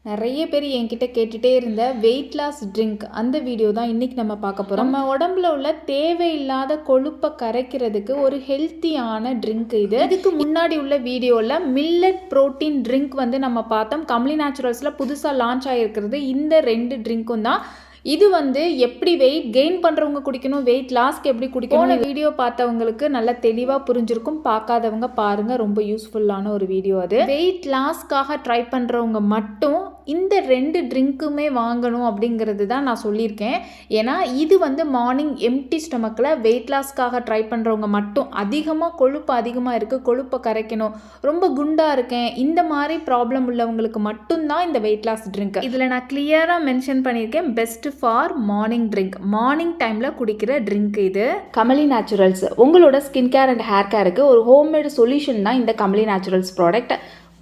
நிறைய பேர் என்கிட்ட கேட்டுகிட்டே இருந்த வெயிட் லாஸ் ட்ரிங்க் அந்த வீடியோ தான் இன்றைக்கி நம்ம பார்க்க போகிறோம். நம்ம உடம்புல உள்ள தேவையில்லாத கொழுப்பை கரைக்கிறதுக்கு ஒரு ஹெல்த்தியான ட்ரிங்க் இது. இதுக்கு முன்னாடி உள்ள வீடியோவில் மில்லட் ப்ரோட்டீன் ட்ரிங்க் வந்து நம்ம பார்த்தோம். கமலி நேச்சுரல்ஸில் புதுசாக லான்ச் ஆகிருக்கிறது இந்த 2 ட்ரிங்க்கும் தான். இது வந்து எப்படி வெயிட் கெயின் பண்ணுறவங்க குடிக்கணும், வெயிட் லாஸ்க்கு எப்படி குடிக்கணும், வீடியோ பார்த்தவங்களுக்கு நல்லா தெளிவாக புரிஞ்சிருக்கும். பார்க்காதவங்க பாருங்கள், ரொம்ப யூஸ்ஃபுல்லான ஒரு வீடியோ அது. வெயிட் லாஸ்க்காக ட்ரை பண்ணுறவங்க மட்டும் இந்த 2 ட்ரிங்க்குமே வாங்கணும் அப்படிங்கிறது தான் நான் சொல்லியிருக்கேன். ஏன்னா இது வந்து மார்னிங் எம்டி ஸ்டொமக்கில் வெயிட் லாஸ்க்காக ட்ரை பண்ணுறவங்க மட்டும், அதிகமாக கொழுப்பு அதிகமாக இருக்குது, கொழுப்பை கரைக்கணும், ரொம்ப குண்டாக இருக்கேன், இந்த மாதிரி ப்ராப்ளம் உள்ளவங்களுக்கு மட்டும்தான் இந்த வெயிட் லாஸ் ட்ரிங்க். இதில் நான் கிளியராக மென்ஷன் பண்ணியிருக்கேன், best for morning drink, morning டைமில் குடிக்கிற ட்ரிங்க் இது. கமலி நேச்சுரல்ஸ் உங்களோட ஸ்கின் கேர் அண்ட் ஹேர் கேருக்கு ஒரு ஹோம்மேடு சொல்யூஷன் தான் இந்த கமலி நேச்சுரல்ஸ் ப்ராடக்ட்.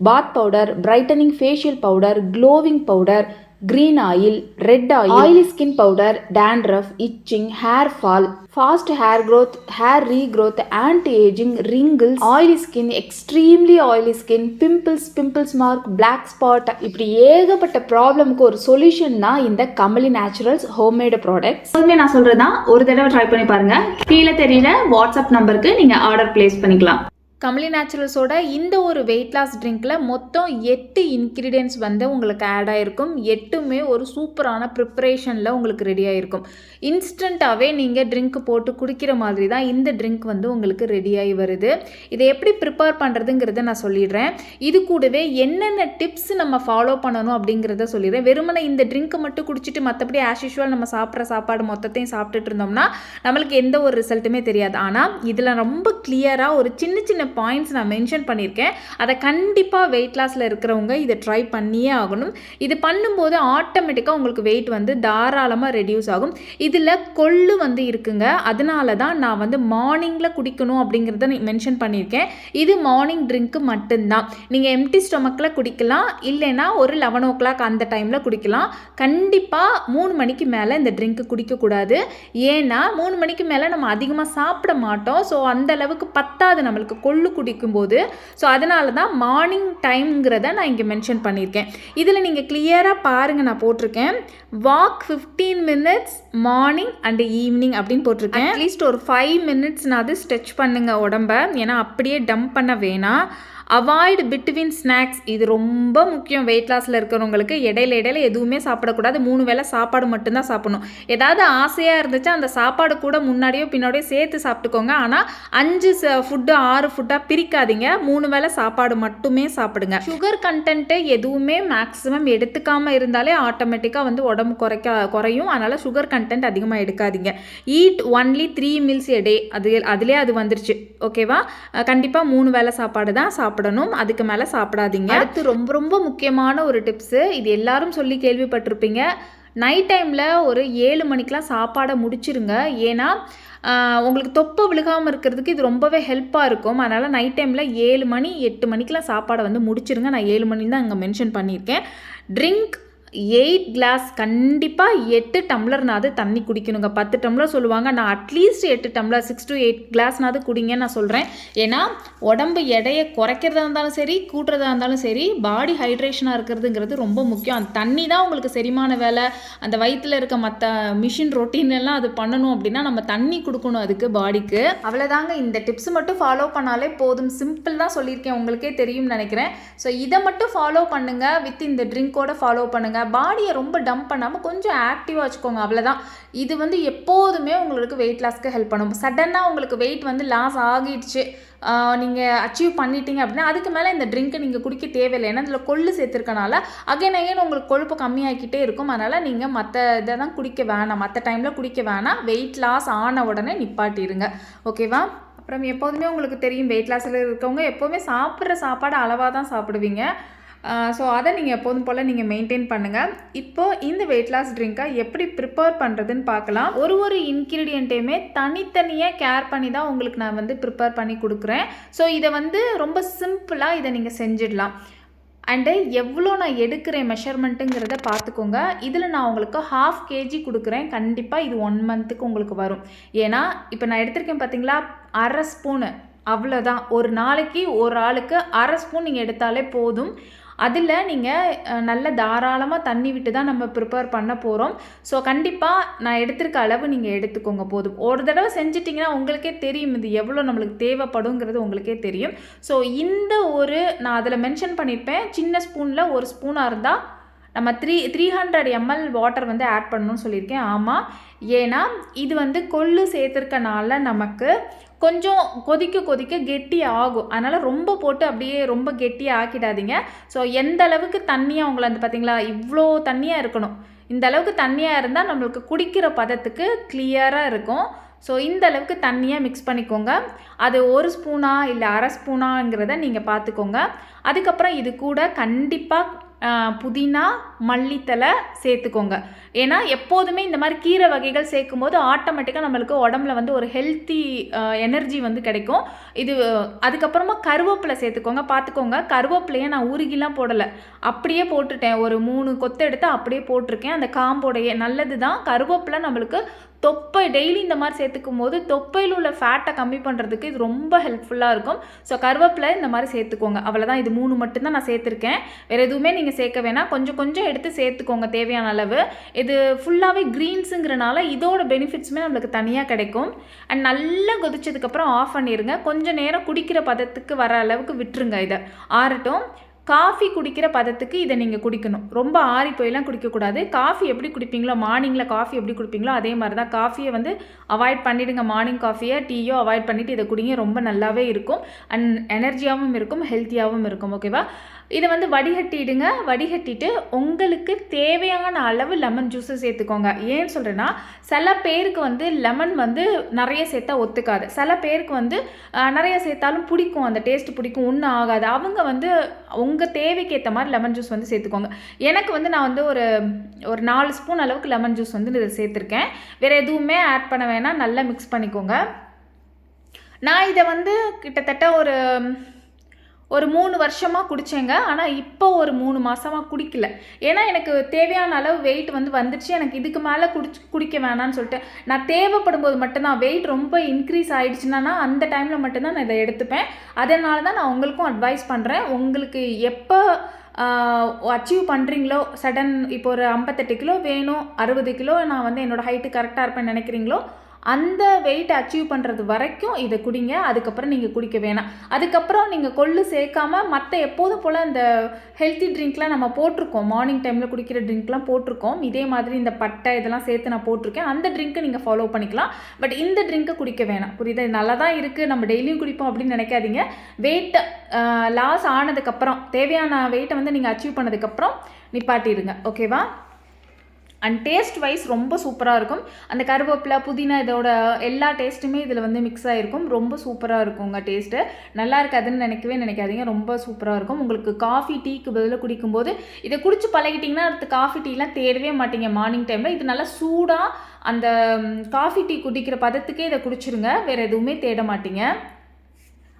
பாத் powder, brightening facial powder, glowing powder, green oil, red oil, oily skin powder, dandruff, itching, hair fall, fast hair growth, hair regrowth, anti-aging, wrinkles, oily skin, extremely oily skin, pimples mark, black spot, இப்படி ஏகப்பட்ட ப்ராப்ளமுக்கு ஒரு solution தான் இந்த Kamali naturals homemade products. எப்போதுமே நான் சொல்றதுதான், ஒரு தடவை ட்ரை பண்ணி பாருங்க. கீழே தெரியல வாட்ஸ்அப் நம்பருக்கு நீங்க ஆர்டர் பிளேஸ் பண்ணிக்கலாம். கமலி நேச்சுரல்ஸோட இந்த ஒரு வெயிட் லாஸ் ட்ரிங்க்கில் மொத்தம் 8 இன்க்ரீடியன்ட்ஸ் வந்து உங்களுக்கு ஆட் ஆகிருக்கும். 8மே ஒரு சூப்பரான ப்ரிப்ரேஷனில் உங்களுக்கு ரெடி ஆகிருக்கும். இன்ஸ்டண்ட்டாகவே நீங்கள் ட்ரிங்க் போட்டு குடிக்கிற மாதிரி தான் இந்த ட்ரிங்க் வந்து உங்களுக்கு ரெடியாகி வருது. இதை எப்படி ப்ரிப்பேர் பண்ணுறதுங்கிறத நான் சொல்லிடுறேன். இது கூடவே என்னென்ன டிப்ஸ் நம்ம ஃபாலோ பண்ணணும் அப்படிங்கிறத சொல்லிடுறேன். வெறுமனை இந்த ட்ரிங்க்கை மட்டும் குடிச்சிட்டு மற்றபடி ஆஸ் யூஷுவல் நம்ம சாப்பிட்ற சாப்பாடு மொத்தத்தையும் சாப்பிட்டுட்டு இருந்தோம்னா நம்மளுக்கு எந்த ஒரு ரிசல்ட்டுமே தெரியாது. ஆனால் இதில் ரொம்ப கிளியராக ஒரு சின்ன பாயிண்ட்ஸ் நான் மென்ஷன் பண்ணியிருக்கேன். அதை கண்டிப்பாக வெயிட் லாஸில் இருக்கிறவங்க இதை ட்ரை பண்ணியே ஆகணும். இது பண்ணும்போது ஆட்டோமேட்டிக்காக உங்களுக்கு வெயிட் வந்து தாராளமாக ரெடியூஸ் ஆகும். இதில் கொள்ளு வந்து இருக்குங்க, அதனால தான் நான் வந்து மார்னிங்கில் குடிக்கணும் அப்படிங்கிறத மென்ஷன் பண்ணியிருக்கேன். இது மார்னிங் ட்ரிங்க்கு மட்டும்தான். நீங்கள் எம்டி ஸ்டொமக்கில் குடிக்கலாம், இல்லைன்னா ஒரு 11 o'clock அந்த டைமில் குடிக்கலாம். கண்டிப்பாக 3 மணிக்கு மேலே இந்த ட்ரிங்க்கு குடிக்கக்கூடாது. ஏன்னா 3 மணிக்கு மேலே நம்ம அதிகமாக சாப்பிட மாட்டோம். ஸோ அந்த அளவுக்கு பத்தாது நம்மளுக்கு கொள்ளு குடிக்கும்போது. ஸோ அதனால தான் மார்னிங் டைம்ங்கிறத நான் இங்கே மென்ஷன் பண்ணியிருக்கேன். இதில் நீங்கள் கிளியராக பாருங்கள், நான் போட்டிருக்கேன் walk 15 minutes morning and evening அப்படின்னு போட்டிருக்கேன். அட்லீஸ்ட் ஒரு 5 minutesனாவது ஸ்ட்ரெச் பண்ணுங்கள் உடம்ப. ஏன்னா அப்படியே டம்ப் பண்ண வேணாம். அவாய்டு பிட்வீன் ஸ்நாக்ஸ், இது ரொம்ப முக்கியம். வெயிட் லாஸில் இருக்கிறவங்களுக்கு இடையில எதுவுமே சாப்பிடக்கூடாது. 3 வேளை சாப்பாடு மட்டும்தான் சாப்பிடணும். ஏதாவது ஆசையாக இருந்துச்சு அந்த சாப்பாடு கூட முன்னாடியோ பின்னாடியோ சேர்த்து சாப்பிட்டுக்கோங்க. ஆனால் 5 ஃபுட்டு 6 ஃபுட்டாக பிரிக்காதீங்க. 3 வேளை சாப்பாடு மட்டுமே சாப்பிடுங்க. சுகர் கண்டென்ட்டு எதுவுமே மேக்ஸிமம் எடுத்துக்காமல் இருந்தாலே ஆட்டோமேட்டிக்காக வந்து உடம்பு குறையும். அதனால் சுகர் கண்டென்ட் அதிகமாக எடுக்காதீங்க. Eat only 3 meals a day, அதுலேயே அது வந்துருச்சு. ஓகேவா? கண்டிப்பாக 3 வேளை சாப்பாடு தான் சாப்பிடணும், அதுக்கு மேலே சாப்பிடாதீங்க. அடுத்து ரொம்ப முக்கியமான ஒரு டிப்ஸு, இது எல்லாரும் சொல்லி கேள்விப்பட்டிருப்பீங்க. நைட் டைமில் ஒரு 7 மணிக்கெலாம் சாப்பாடை முடிச்சிருங்க. ஏன்னா உங்களுக்கு தொப்பை விழுகாமல் இருக்கிறதுக்கு இது ரொம்பவே ஹெல்ப்பாக இருக்கும். அதனால் நைட் டைமில் 7 மணி 8 மணிக்கெலாம் சாப்பாடை வந்து முடிச்சிருங்க. நான் 7 மணி தான் இங்கே மென்ஷன் பண்ணியிருக்கேன். ட்ரிங்க் 8 கிளாஸ், கண்டிப்பாக 8 டம்ளர்னாவது தண்ணி குடிக்கணுங்க. 10 டம்ளர் சொல்லுவாங்க, நான் அட்லீஸ்ட் 8 டம்ளர் 6 to 8 கிளாஸ்னாவது குடிங்கன்னு நான் சொல்கிறேன். ஏன்னா உடம்பு எடையை குறைக்கிறதா இருந்தாலும் சரி, கூட்டுறதா இருந்தாலும் சரி, பாடி ஹைட்ரேஷனாக இருக்கிறதுங்கிறது ரொம்ப முக்கியம். அந்த தண்ணி தான் உங்களுக்கு செரிமான வேலை, அந்த வயிற்றில் இருக்க மற்ற மிஷின் ரொட்டீன் எல்லாம் அது பண்ணணும். அப்படின்னா நம்ம தண்ணி கொடுக்கணும் அதுக்கு, பாடிக்கு. அவ்வளோதாங்க. இந்த டிப்ஸ் மட்டும் ஃபாலோ பண்ணாலே போதும். சிம்பிள் தான் சொல்லியிருக்கேன், உங்களுக்கே தெரியும்னு நினைக்கிறேன். ஸோ இதை மட்டும் ஃபாலோ பண்ணுங்கள். வித் இந்த ட்ரிங்கோட ஃபாலோ பண்ணுங்கள். பாடியை ரொம்ப டம்ப் பண்ணாமல் கொஞ்சம் ஆக்டிவாக வச்சுக்கோங்க, அவ்வளோதான். இது வந்து எப்போதுமே உங்களுக்கு வெயிட் லாஸ்க்கு ஹெல்ப் பண்ணும். சடனாக உங்களுக்கு வெயிட் வந்து லாஸ் ஆகிடுச்சு, நீங்கள் அச்சீவ் பண்ணிட்டீங்க அப்படின்னா அதுக்கு மேலே இந்த ட்ரிங்க்கை நீங்கள் குடிக்க தேவையில்லை. ஏன்னா இதில் கொள்ளு சேர்த்துருக்கனால அகைன் உங்களுக்கு கொழுப்பு கம்மியாகிக்கிட்டே இருக்கும். அதனால் நீங்கள் மற்ற இதை தான் குடிக்க வேணாம், மற்ற டைமில் குடிக்க வேணாம். வெயிட் லாஸ் ஆன உடனே நிப்பாட்டிடுங்க. ஓகேவா? அப்புறம் எப்போதுமே உங்களுக்கு தெரியும், வெயிட் லாஸில் இருக்கவங்க எப்போதுமே சாப்பிட்ற சாப்பாடு அளவாக தான் சாப்பிடுவீங்க. ஸோ அதை நீங்கள் எப்போதும் போல் நீங்கள் மெயின்டைன் பண்ணுங்கள். இப்போது இந்த வெயிட் லாஸ் ட்ரிங்க்கை எப்படி ப்ரிப்பேர் பண்ணுறதுன்னு பார்க்கலாம். ஒரு இன்க்ரீடியண்ட்டையுமே தனித்தனியாக கேர் பண்ணி தான் உங்களுக்கு நான் வந்து ப்ரிப்பேர் பண்ணி கொடுக்குறேன். ஸோ இதை வந்து ரொம்ப சிம்பிளாக இதை நீங்கள் செஞ்சிடலாம். அண்டு எவ்வளோ நான் எடுக்கிறேன் மெஷர்மெண்ட்டுங்கிறத பார்த்துக்கோங்க. இதில் நான் உங்களுக்கு 1/2 kg கொடுக்குறேன். கண்டிப்பாக இது 1 monthக்கு உங்களுக்கு வரும். ஏன்னா இப்போ நான் எடுத்திருக்கேன் பார்த்தீங்களா, 1/2 ஸ்பூனு, அவ்வளோதான். ஒரு நாளைக்கு ஒரு ஆளுக்கு 1/2 ஸ்பூன் நீங்கள் எடுத்தாலே போதும். அதில் நீங்கள் நல்ல தாராளமாக தண்ணி விட்டு தான் நம்ம ப்ரிப்பேர் பண்ண போகிறோம். ஸோ கண்டிப்பாக நான் எடுத்திருக்க அளவு நீங்கள் எடுத்துக்கோங்க போதும். ஒரு தடவை செஞ்சிட்டிங்கன்னா உங்களுக்கே தெரியும் இது எவ்வளோ நம்மளுக்கு தேவைப்படுங்கிறது உங்களுக்கே தெரியும். ஸோ இந்த நான் அதில் மென்ஷன் பண்ணியிருப்பேன், சின்ன ஸ்பூனில் 1 ஸ்பூனாக இருந்தால் நம்ம 300 ml வாட்டர் வந்து ஆட் பண்ணணும்னு சொல்லியிருக்கேன். ஆமாம், ஏன்னா இது வந்து கொள்ளு சேர்த்துருக்கனால நமக்கு கொஞ்சம் கொதிக்க கெட்டி ஆகும். அதனால் ரொம்ப போட்டு அப்படியே ரொம்ப கெட்டியாக ஆக்கிடாதீங்க. ஸோ எந்த அளவுக்கு தண்ணியாக உங்களை வந்து பார்த்திங்களா, இவ்வளோ தண்ணியாக இருக்கணும். இந்த அளவுக்கு தண்ணியாக இருந்தால் நம்மளுக்கு குடிக்கிற பதத்துக்கு கிளியராக இருக்கும். ஸோ இந்த அளவுக்கு தண்ணியாக மிக்ஸ் பண்ணிக்கோங்க. அது 1 ஸ்பூனா இல்லை 1/2 ஸ்பூனாங்கிறத நீங்கள் பார்த்துக்கோங்க. அதுக்கப்புறம் இது கூட கண்டிப்பாக புதினா, மல்லித்தலை சேர்த்துக்கோங்க. ஏன்னா எப்போதுமே இந்த மாதிரி கீரை வகைகள் சேர்க்கும் போது ஆட்டோமேட்டிக்காக நம்மளுக்கு உடம்புல வந்து ஒரு ஹெல்த்தி எனர்ஜி வந்து கிடைக்கும். இது அதுக்கப்புறமா கருவேப்பிலை சேர்த்துக்கோங்க. பார்த்துக்கோங்க, கருவேப்பிலையை நான் உருகிலாம் போடலை, அப்படியே போட்டுட்டேன். ஒரு 3 கொத்து எடுத்து அப்படியே போட்டிருக்கேன். அந்த காம்போடைய நல்லது தான். கருவேப்பிலை நம்மளுக்கு தொப்பை டெய்லி இந்த மாதிரி சேர்த்துக்கும் போது தொப்பையில் உள்ள ஃபேட்டை கம்மி பண்ணுறதுக்கு இது ரொம்ப ஹெல்ப்ஃபுல்லாக இருக்கும். ஸோ கருவேப்பிலை இந்த மாதிரி சேர்த்துக்கோங்க. அவ்வளோதான், இது 3 மட்டும்தான் நான் சேர்த்துருக்கேன். வேறு எதுவுமே நீங்கள் சேர்க்க வேணாம். கொஞ்சம் எடுத்து சேர்த்துக்கோங்க தேவையான அளவு. இது ஃபுல்லாகவே க்ரீன்ஸுங்கிறனால இதோட பெனிஃபிட்ஸுமே நம்மளுக்கு தனியாக கிடைக்கும். அண்ட் நல்லா கொதிச்சதுக்கப்புறம் ஆஃப் பண்ணிடுங்க. கொஞ்சம் நேரம் குடிக்கிற பதத்துக்கு வர அளவுக்கு விட்டுருங்க. இதை ஆறட்டும். காஃபி குடிக்கிற பதத்துக்கு இதை நீங்கள் குடிக்கணும். ரொம்ப ஆறி போயெல்லாம் குடிக்கக்கூடாது. காஃபி எப்படி குடிப்பீங்களோ, மார்னிங்கில் காஃபி எப்படி குடிப்பீங்களோ அதே மாதிரி தான் காஃபியை வந்து அவாய்ட் பண்ணிவிடுங்க. மார்னிங் காஃபியை டீயோ அவாய்ட் பண்ணிவிட்டு இதை குடிங்க. ரொம்ப நல்லாவே இருக்கும். அண்ட் எனர்ஜியாகவும் இருக்கும், ஹெல்த்தியாகவும் இருக்கும். ஓகேவா? இதை வந்து வடிகட்டிடுங்க. வடிகட்டிட்டு உங்களுக்கு தேவையான அளவு லெமன் ஜூஸை சேர்த்துக்கோங்க. ஏன்னு சொல்கிறேன்னா, சில பேருக்கு வந்து லெமன் வந்து நிறைய சேர்த்தா ஒத்துக்காது. சில பேருக்கு வந்து நிறைய சேர்த்தாலும் பிடிக்கும், அந்த டேஸ்ட் பிடிக்கும், ஒன்றும் ஆகாது. அவங்க வந்து உங்கள் தேவைக்கு ஏற்ற மாதிரி லெமன் ஜூஸ் வந்து சேர்த்துக்கோங்க. எனக்கு வந்து நான் வந்து ஒரு 4 ஸ்பூன் அளவுக்கு லெமன் ஜூஸ் வந்து இதை சேர்த்துருக்கேன். வேறு எதுவுமே ஆட் பண்ண வேணாம். நல்லா மிக்ஸ் பண்ணிக்கோங்க. நான் இதை வந்து கிட்டத்தட்ட ஒரு 3 வருஷமாக குடித்தேங்க. ஆனால் இப்போ ஒரு 3 மாதமாக குடிக்கல. ஏன்னா எனக்கு தேவையான அளவு வெயிட் வந்து வந்துடுச்சு. எனக்கு இதுக்கு மேலே குடிக்க வேணான்னு சொல்லிட்டு நான் தேவைப்படும் போது மட்டும்தான், வெயிட் ரொம்ப இன்க்ரீஸ் ஆகிடுச்சுன்னா அந்த டைமில் மட்டும்தான் நான் இதை எடுத்துப்பேன். அதனால தான் நான் உங்களுக்கும் அட்வைஸ் பண்ணுறேன். உங்களுக்கு எப்போ அச்சீவ் பண்ணுறீங்களோ, சடன் இப்போ ஒரு 58 கிலோ வேணும், 60 கிலோ நான் வந்து என்னோடய ஹைட்டு கரெக்டாக இருப்பேன்னு நினைக்கிறீங்களோ அந்த வெயிட் அச்சீவ் பண்ணுறது வரைக்கும் இதை குடிங்க. அதுக்கப்புறம் நீங்கள் குடிக்க வேணாம். அதுக்கப்புறம் நீங்கள் கொள்ளு சேர்க்காமல் மற்ற எப்போதும் போல் இந்த ஹெல்த்தி ட்ரிங்க்லாம் நம்ம போட்டிருக்கோம், மார்னிங் டைமில் குடிக்கிற ட்ரிங்க்லாம் போட்டிருக்கோம். இதே மாதிரி இந்த பட்டை இதெல்லாம் சேர்த்து நான் போட்டிருக்கேன். அந்த ட்ரிங்க்கை நீங்கள் ஃபாலோ பண்ணிக்கலாம். பட் இந்த ட்ரிங்க்கை குடிக்க வேணாம். புரியுதா? இது நல்லா தான் இருக்குது, நம்ம டெய்லியும் குடிப்போம் அப்படின்னு நினைக்காதீங்க. வெயிட் லாஸ் ஆனதுக்கப்புறம், தேவையான வெயிட்டை வந்து நீங்கள் அச்சீவ் பண்ணதுக்கப்புறம் நிப்பாட்டிடுங்க. ஓகேவா? அண்ட் டேஸ்ட் வைஸ் ரொம்ப சூப்பராக இருக்கும். அந்த கருவேப்பிலை, புதினா இதோட எல்லா டேஸ்ட்டுமே இதில் வந்து மிக்ஸ் ஆகிருக்கும். ரொம்ப சூப்பராக இருக்குங்க டேஸ்ட்டு. நல்லா இருக்காதுன்னு நினைக்காதீங்க. ரொம்ப சூப்பராக இருக்கும். உங்களுக்கு காஃபி டீக்கு பதிலாக குடிக்கும்போது இதை குடிச்சு பழகிட்டிங்கன்னா அடுத்து காஃபி டீலாம் தேடவே மாட்டீங்க. மார்னிங் டைமில் இது நல்லா சூடாக அந்த காஃபி டீ குடிக்கிற பதத்துக்கே இதை குடிச்சிருங்க. வேறு எதுவுமே தேட மாட்டீங்க.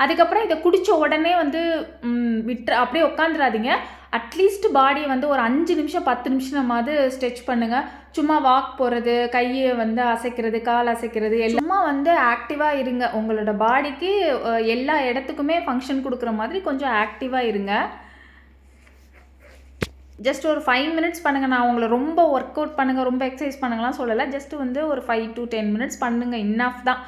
அதுக்கப்புறம் இதை குடித்த உடனே வந்து அப்படியே உட்காந்துடாதீங்க. அட்லீஸ்ட் பாடியை வந்து ஒரு 5 நிமிஷம் 10 நிமிஷமாவது ஸ்ட்ரெச் பண்ணுங்கள். சும்மா வாக் போகிறது, கையை வந்து அசைக்கிறது, கால் அசைக்கிறது, எல்லாமே வந்து ஆக்டிவாக இருங்க. உங்களோட பாடிக்கு எல்லா இடத்துக்குமே ஃபங்க்ஷன் கொடுக்குற மாதிரி கொஞ்சம் ஆக்டிவாக இருங்க. ஜஸ்ட் ஒரு 5 மினிட்ஸ் பண்ணுங்கள். நான் உங்களை ரொம்ப ஒர்க் அவுட் பண்ணுங்கள், ரொம்ப எக்ஸசைஸ் பண்ணுங்கலாம் சொல்லலை. ஜஸ்ட் வந்து ஒரு 5 to 10 மினிட்ஸ் பண்ணுங்கள். இன்னாஃப் தான்.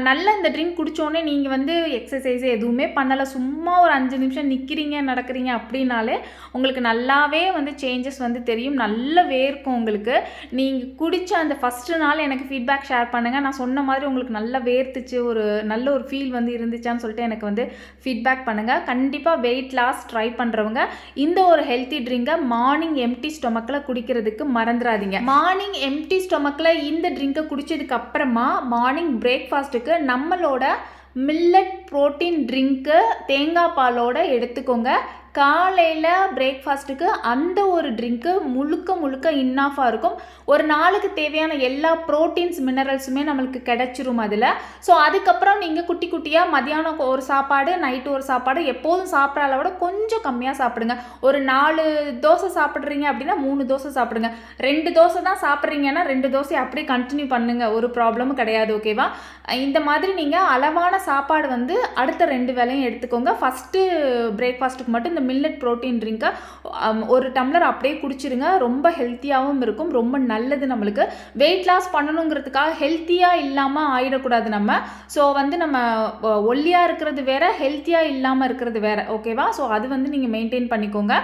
நல்லா இந்த ட்ரிங்க் குடித்தோடனே நீங்கள் வந்து எக்ஸசைஸ் எதுவுமே பண்ணலை, சும்மா ஒரு 5 நிமிஷம் நிற்கிறீங்க நடக்கிறீங்க அப்படின்னாலே உங்களுக்கு நல்லாவே வந்து சேஞ்சஸ் வந்து தெரியும். நல்ல வேர்க்கும் உங்களுக்கு. நீங்கள் குடித்த அந்த ஃபஸ்ட்டு நாள் எனக்கு ஃபீட்பேக் ஷேர் பண்ணுங்கள். நான் சொன்ன மாதிரி உங்களுக்கு நல்லா வேர்த்துச்சு, ஒரு நல்ல ஒரு ஃபீல் வந்து இருந்துச்சான்னு சொல்லிட்டு எனக்கு வந்து ஃபீட்பேக் பண்ணுங்கள். கண்டிப்பாக வெயிட் லாஸ் ட்ரை பண்ணுறவங்க இந்த ஒரு ஹெல்த்தி ட்ரிங்கை மார்னிங் எம்டி ஸ்டொமக்கில் குடிக்கிறதுக்கு மறந்துடாதீங்க. மார்னிங் எம்டி ஸ்டொமக்கில் இந்த ட்ரிங்கை குடித்ததுக்கு அப்புறமா மார்னிங் பிரேக்ஃபாஸ்ட் நம்மளோட மில்லட் புரோட்டீன் ட்ரிங்க்கு தேங்காய் பாலோட எடுத்துக்கோங்க. காலையில் பிரேக்ஃபாஸ்ட்டுக்கு அந்த ஒரு ட்ரிங்க்கு முழுக்க இன்னாஃபாக இருக்கும். ஒரு நாளுக்கு தேவையான எல்லா ப்ரோட்டீன்ஸ் மினரல்ஸுமே நம்மளுக்கு கிடச்சிரும் அதில். ஸோ அதுக்கப்புறம் நீங்கள் குட்டி குட்டியாக மதியானம் ஒரு சாப்பாடு, நைட்டு ஒரு சாப்பாடு, எப்போதும் சாப்பிட்ற அளவோட கொஞ்சம் கம்மியாக சாப்பிடுங்க. ஒரு 4 தோசை சாப்பிட்றீங்க அப்படின்னா 3 தோசை சாப்பிடுங்க. 2 தோசை தான் சாப்பிட்றீங்கன்னா 2 தோசை அப்படியே கண்டினியூ பண்ணுங்கள். ஒரு ப்ராப்ளமும் கிடையாது. ஓகேவா? இந்த மாதிரி நீங்கள் அளவான சாப்பாடு வந்து அடுத்த 2 வேளையும் எடுத்துக்கோங்க. ஃபஸ்ட்டு பிரேக்ஃபாஸ்ட்டுக்கு மட்டும் இந்த மில்லட் ப்ரோட்டீன் ட்ரிங்கை ஒரு டம்ளர் அப்படியே குடிச்சிருங்க. ரொம்ப ஹெல்த்தியாகவும் இருக்கும், ரொம்ப நல்லது நம்மளுக்கு. வெயிட் லாஸ் பண்ணணுங்கிறதுக்காக ஹெல்த்தியாக இல்லாமல் ஆயிடக்கூடாது நம்ம. ஸோ வந்து நம்ம ஒல்லியாக இருக்கிறது வேற, ஹெல்த்தியாக இல்லாமல் இருக்கிறது வேற, ஓகேவா? ஸோ அது வந்து நீங்கள் மெயின்டைன் பண்ணிக்கோங்க.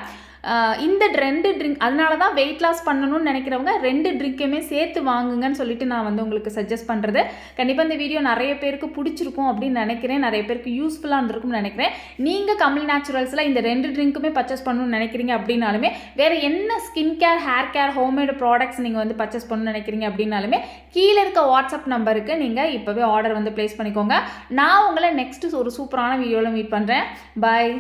இந்த 2 ட்ரிங்க், அதனால தான் வெயிட் லாஸ் பண்ணணும்னு நினைக்கிறவங்க 2 ட்ரிங்க்குமே சேர்த்து வாங்குங்கன்னு சொல்லிட்டு நான் வந்து உங்களுக்கு சஜஸ்ட் பண்ணுறது. கண்டிப்பாக இந்த வீடியோ நிறைய பேருக்கு பிடிச்சிருக்கும் அப்படின்னு நினைக்கிறேன், நிறைய பேருக்கு யூஸ்ஃபுல்லாக இருந்திருக்கும்னு நினைக்கிறேன். நீங்கள் கமலி நேச்சுரல்ஸில் இந்த 2 ட்ரிங்க்குமே பர்ச்சேஸ் பண்ணணும்னு நினைக்கிறீங்க அப்படின்னாலுமே, வேறு என்ன skin care, hair care, homemade products நீங்கள் வந்து பர்ச்சேஸ் பண்ணணும்னு நினைக்கிறீங்க அப்படின்னாலுமே கீழே இருக்க வாட்ஸ்அப் நம்பருக்கு நீங்கள் இப்போவே ஆர்டர் வந்து ப்ளேஸ் பண்ணிக்கோங்க. நான் உங்களை நெக்ஸ்ட்டு ஒரு சூப்பரான வீடியோவில் மீட் பண்ணுறேன். பாய்.